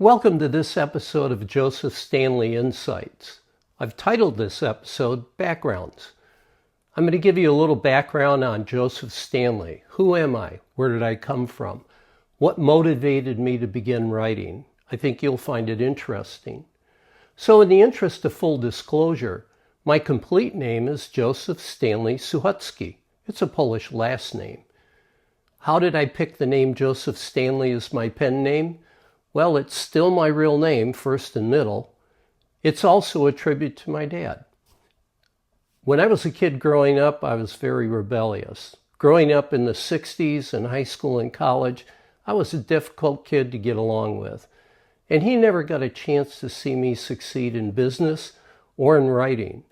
Welcome to this episode of Joseph Stanley Insights. I've titled this episode Backgrounds. I'm going to give you a little background on Joseph Stanley. Who am I? Where did I come from? What motivated me to begin writing? I think you'll find it interesting. So in the interest of full disclosure, my complete name is Joseph Stanley Suchocki. It's a Polish last name. How did I pick the name Joseph Stanley as my pen name? Well, it's still my real name, first and middle. It's also a tribute to my dad. When I was a kid growing up, I was very rebellious. Growing up in the 60s and high school and college, I was a difficult kid to get along with. And he never got a chance to see me succeed in business or in writing.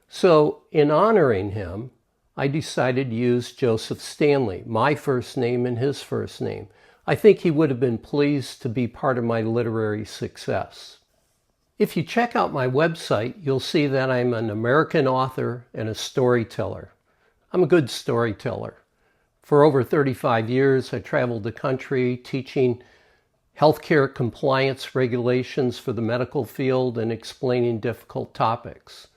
So in honoring him, I decided to use Joseph Stanley, my first name and his first name. I think he would have been pleased to be part of my literary success. If you check out my website, you'll see that I'm an American author and a storyteller. I'm a good storyteller. For over 35 years, I traveled the country teaching healthcare compliance regulations for the medical field and explaining difficult topics.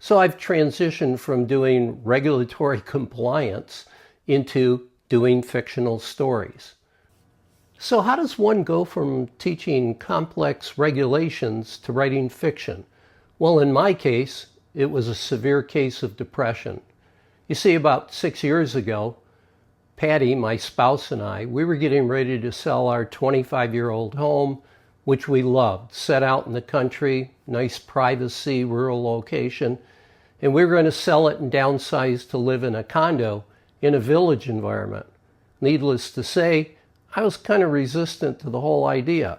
So I've transitioned from doing regulatory compliance into doing fictional stories. So how does one go from teaching complex regulations to writing fiction? Well, in my case, it was a severe case of depression. You see, about 6 years ago, Patty, my spouse, and I, we were getting ready to sell our 25-year-old home, which we loved, set out in the country, nice privacy, rural location, and we were going to sell it and downsize to live in a condo in a village environment. Needless to say, I was kind of resistant to the whole idea.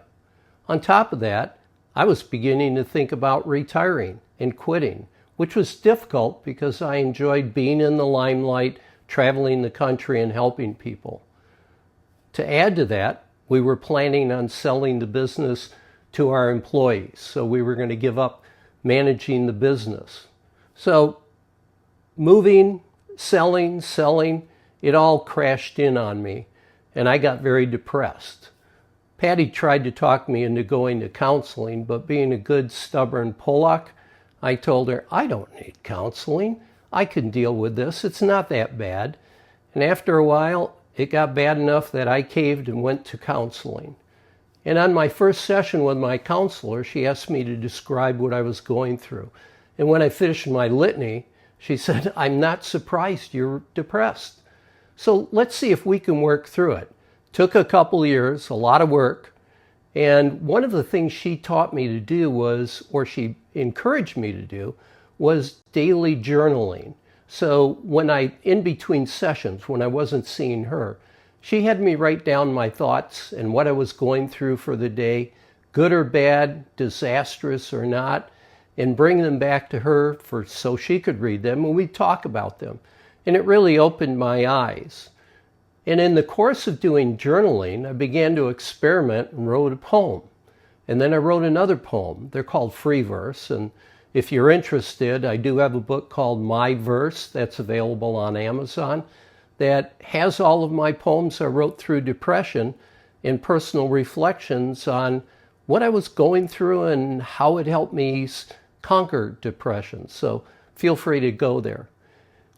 On top of that, I was beginning to think about retiring and quitting, which was difficult because I enjoyed being in the limelight, traveling the country, and helping people. To add to that, we were planning on selling the business to our employees, so we were going to give up managing the business. So moving, selling, it all crashed in on me, and I got very depressed. Patty tried to talk me into going to counseling, but being a good, stubborn Polak, I told her, I don't need counseling. I can deal with this. It's not that bad. And after a while, it got bad enough that I caved and went to counseling. And on my first session with my counselor, she asked me to describe what I was going through. And when I finished my litany, she said, I'm not surprised you're depressed. So let's see if we can work through it. Took a couple years, a lot of work. And one of the things she taught me to do was, or she encouraged me to do, was daily journaling. So when in between sessions, when I wasn't seeing her, she had me write down my thoughts and what I was going through for the day, good or bad, disastrous or not, and bring them back to her so she could read them and we'd talk about them. And it really opened my eyes. And in the course of doing journaling, I began to experiment and wrote a poem. And then I wrote another poem. They're called free verse. And if you're interested, I do have a book called My Verse that's available on Amazon that has all of my poems I wrote through depression and personal reflections on what I was going through and how it helped me conquer depression. So feel free to go there.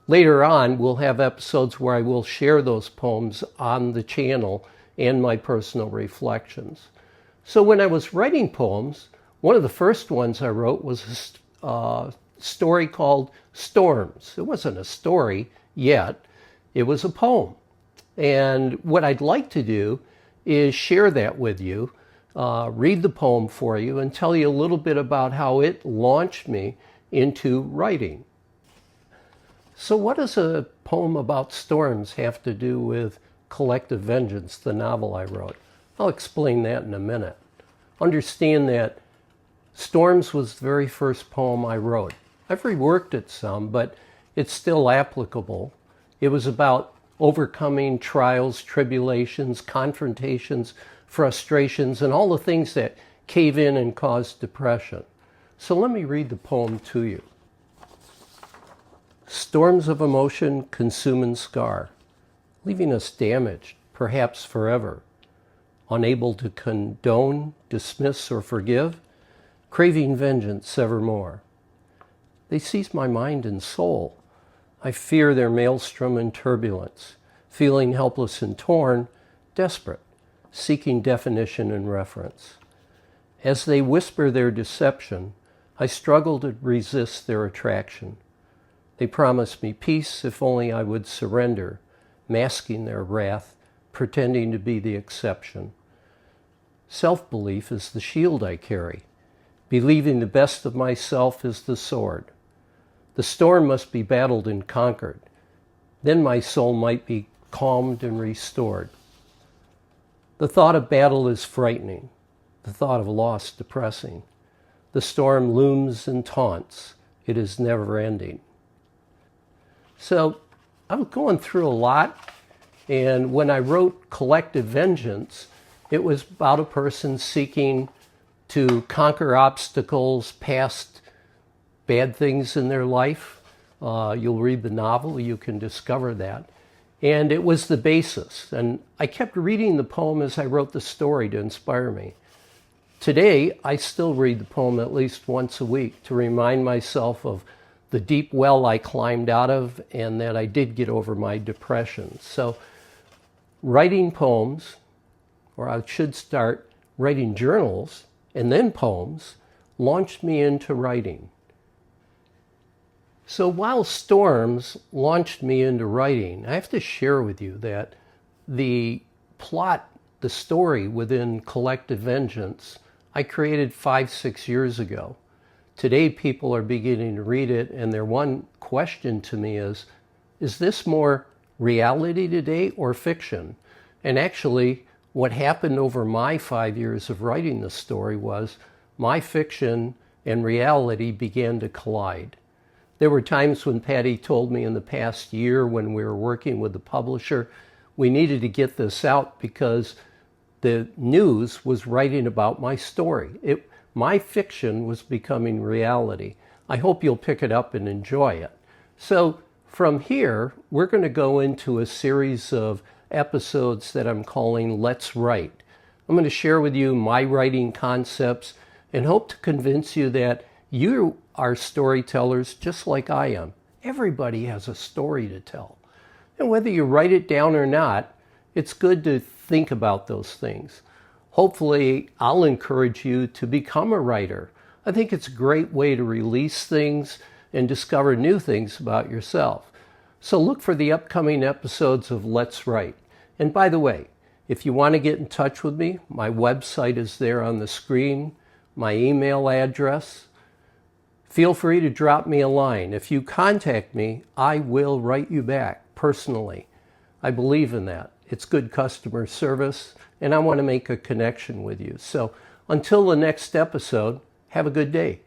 Later on, we'll have episodes where I will share those poems on the channel and my personal reflections. So when I was writing poems, one of the first ones I wrote was a story called Storms. It wasn't a story yet, it was a poem. And what I'd like to do is share that with you, read the poem for you, and tell you a little bit about how it launched me into writing. So what does a poem about storms have to do with Collective Vengeance, the novel I wrote? I'll explain that in a minute. Understand that Storms was the very first poem I wrote. I've reworked it some, but it's still applicable. It was about overcoming trials, tribulations, confrontations, frustrations, and all the things that cave in and cause depression. So let me read the poem to you. Storms of emotion consume and scar, leaving us damaged, perhaps forever. unable to condone, dismiss, or forgive, craving vengeance evermore. They seize my mind and soul. I fear their maelstrom and turbulence, feeling helpless and torn, desperate, seeking definition and reference. As they whisper their deception, I struggle to resist their attraction. They promise me peace if only I would surrender, masking their wrath, pretending to be the exception. Self-belief is the shield I carry. Believing the best of myself is the sword. The storm must be battled and conquered. Then my soul might be calmed and restored. The thought of battle is frightening. The thought of loss depressing. The storm looms and taunts. It is never ending. So I'm going through a lot, and when I wrote Collective Vengeance, it was about a person seeking to conquer obstacles past bad things in their life. You'll read the novel, you can discover that. And it was the basis. And I kept reading the poem as I wrote the story to inspire me. Today, I still read the poem at least once a week to remind myself of the deep well I climbed out of and that I did get over my depression. So writing poems, or I should start writing journals and then poems, launched me into writing. So while storms launched me into writing, I have to share with you that the plot, the story within Collective Vengeance, I created 5-6 years ago. Today people are beginning to read it, and their one question to me is this more reality today or fiction? And actually, what happened over my 5 years of writing the story was my fiction and reality began to collide. There were times when Patty told me in the past year when we were working with the publisher, we needed to get this out because the news was writing about my story. My fiction was becoming reality. I hope you'll pick it up and enjoy it. So from here, we're going to go into a series of episodes that I'm calling Let's Write. I'm going to share with you my writing concepts and hope to convince you that you are storytellers just like I am. Everybody has a story to tell. And whether you write it down or not, it's good to think about those things. Hopefully, I'll encourage you to become a writer. I think it's a great way to release things and discover new things about yourself. So look for the upcoming episodes of Let's Write. And by the way, if you want to get in touch with me, my website is there on the screen, my email address. Feel free to drop me a line. If you contact me, I will write you back personally. I believe in that. It's good customer service, and I want to make a connection with you. So until the next episode, have a good day.